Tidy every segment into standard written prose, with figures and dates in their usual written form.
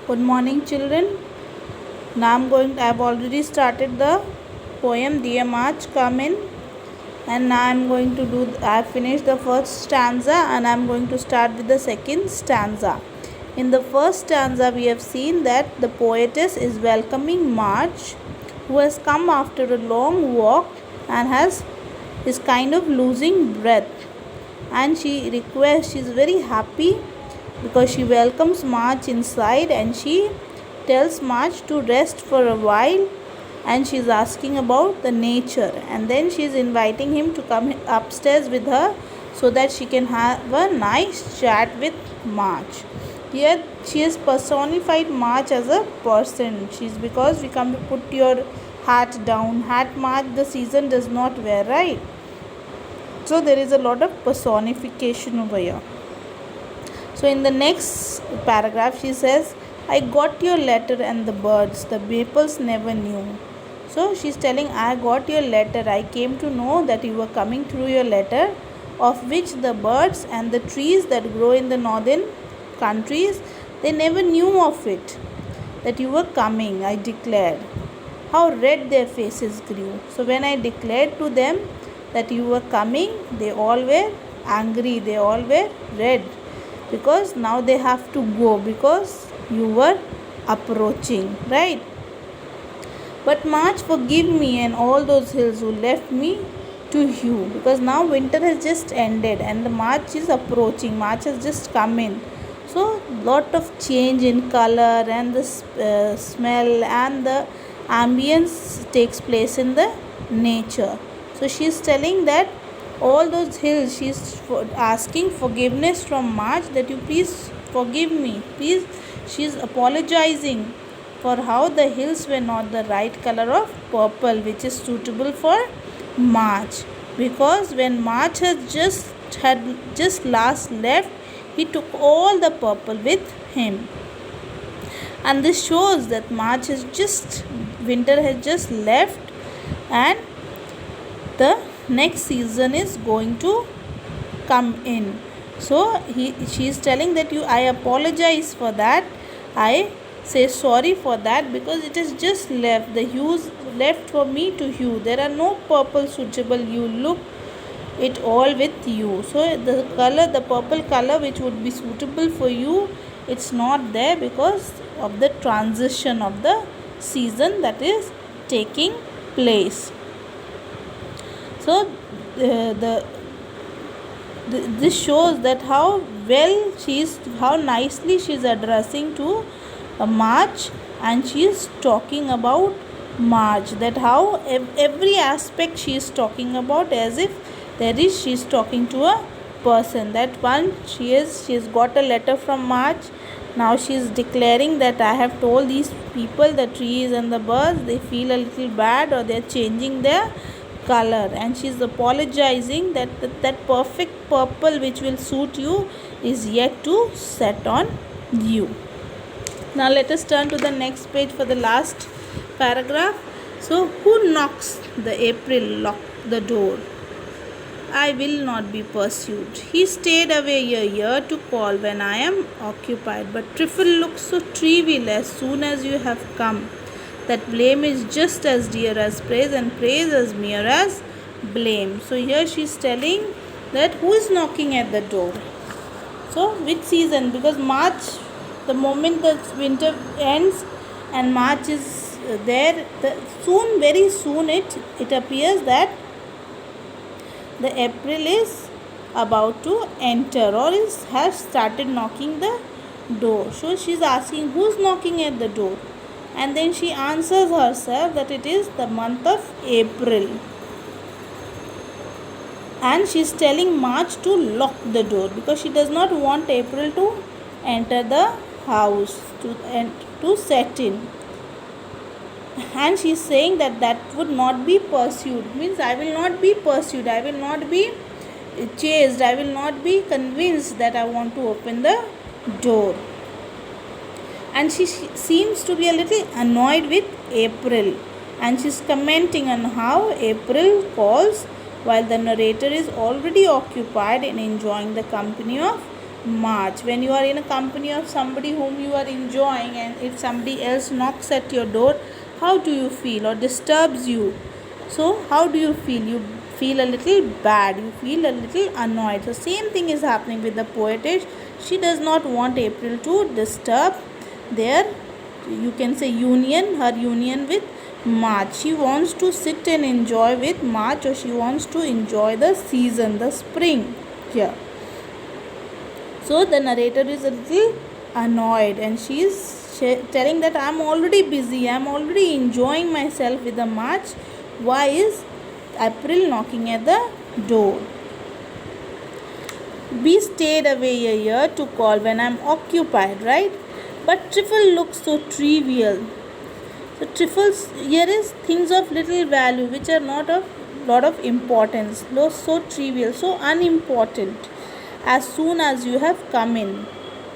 Good morning, children. Now I've already started the poem Dear March, Come In, and now I've finished the first stanza and I'm going to start with the second stanza. In the first stanza, we have seen that the poetess is welcoming March, who has come after a long walk and is kind of losing breath. And she's very happy because she welcomes March inside and she tells March to rest for a while, and she's asking about the nature, and then she's inviting him to come upstairs with her so that she can have a nice chat with March. Here she has personified March as a person. She's because we come to put your hat down. Hat March the season does not wear, right? So there is a lot of personification over here. So in the next paragraph she says, I got your letter and the birds, the maples never knew. So she's telling, I got your letter. I came to know that you were coming through your letter, of which the birds and the trees that grow in the northern countries, they never knew of it, that you were coming, I declared. How red their faces grew. So when I declared to them that you were coming, they all were angry, they all were red, because now they have to go because you were approaching, right? But March, forgive me and all those hills who left me to you, because now winter has just ended and the March is approaching. March has just come in. So lot of change in color and the smell and the ambience takes place in the nature. So she is telling that all those hills, she is asking forgiveness from March, that you please forgive me. Please, she is apologizing for how the hills were not the right color of purple, which is suitable for March. Because when March had just last left, he took all the purple with him. And this shows that winter has just left and the next season is going to come in. So she is telling that I apologize for that. I say sorry for that, because it is just left. The hues left for me to hue. There are no purple suitable. You look it all with you. So the purple color which would be suitable for you, it's not there because of the transition of the season that is taking place. So this shows that how nicely she is addressing to March, and she is talking about March, that how every aspect she is talking about, as if she is talking to a person. That one, she has got a letter from March. Now she is declaring that I have told these people, the trees and the birds, they feel a little bad or they are changing their color, and she is apologizing that perfect purple which will suit you is yet to set on you. Now let us turn to the next page for the last paragraph. So, who knocks? The April locked the door. I will not be pursued. He stayed away a year to call when I am occupied. But trifle looks so trivial as soon as you have come, that blame is just as dear as praise, and praise as mere as blame. So here she is telling that who is knocking at the door. So which season? Because March, the moment the winter ends and March is there, very soon it appears that the April is about to enter or has started knocking the door. So she is asking who's knocking at the door, and then she answers herself that it is the month of April, and she is telling March to lock the door because she does not want April to enter the house to set in. And she is saying that would not be pursued, means I will not be pursued, I will not be chased, I will not be convinced that I want to open the door. And she seems to be a little annoyed with April, and she is commenting on how April calls while the narrator is already occupied in enjoying the company of March. When you are in a company of somebody whom you are enjoying, and if somebody else knocks at your door, how do you feel, or disturbs you? So how do you feel? You feel a little bad, you feel a little annoyed. So same thing is happening with the poetess. She does not want April to disturb their, you can say, her union with March. She wants to sit and enjoy with March, or she wants to enjoy the season, the spring here. So the narrator is a little annoyed, and she is telling that I am already busy, I am already enjoying myself with the March. Why is April knocking at the door? We stayed away a year to call when I am occupied, right? But trifle looks so trivial. So trifles here is things of little value which are not of lot of importance, so trivial, so unimportant. As soon as you have come in.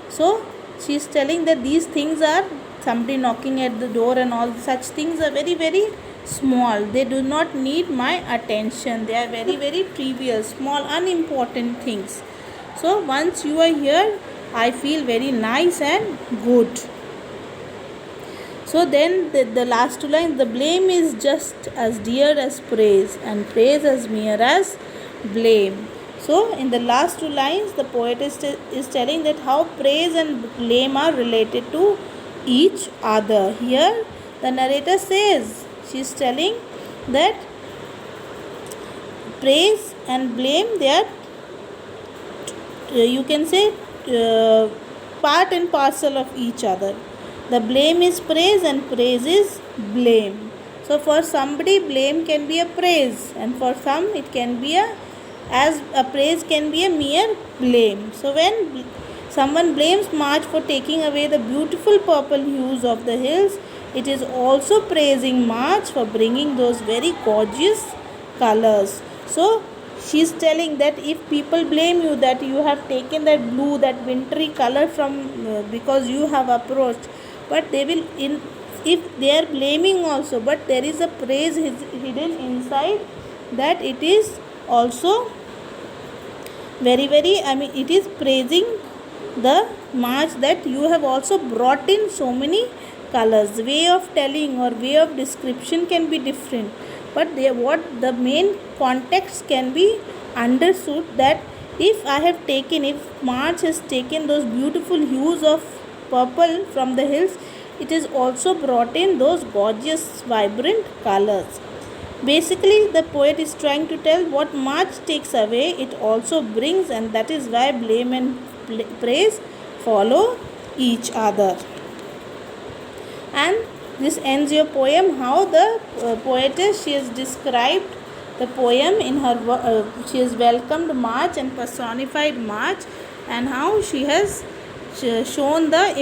So she is telling that these things are, somebody knocking at the door and all such things are very, very small. They do not need my attention. They are very, very trivial, small, unimportant things. So once you are here, I feel very nice and good. So then the last two lines, the blame is just as dear as praise, and praise as near as blame. So in the last two lines, the poet is telling that how praise and blame are related to each other. Here the narrator says, she is telling that praise and blame, they are, you can say, part and parcel of each other. The blame is praise and praise is blame. So for somebody, blame can be a praise, and for some it can be as a praise can be a mere blame. So when someone blames March for taking away the beautiful purple hues of the hills, it is also praising March for bringing those very gorgeous colors. So she is telling that if people blame you that you have taken that blue, that wintry color from because you have approached, but they will, if they are blaming also, but there is a praise hidden inside, that it is also very, very, it is praising the March that you have also brought in so many colors. Way of telling or way of description can be different, but what the main context can be understood, that if March has taken those beautiful hues of purple from the hills, it is also brought in those gorgeous vibrant colors. Basically, the poet is trying to tell what March takes away, it also brings, and that is why blame and praise follow each other. And this ends your poem. How the poetess, she has described the poem in her, she has welcomed March and personified March, and how she has shown the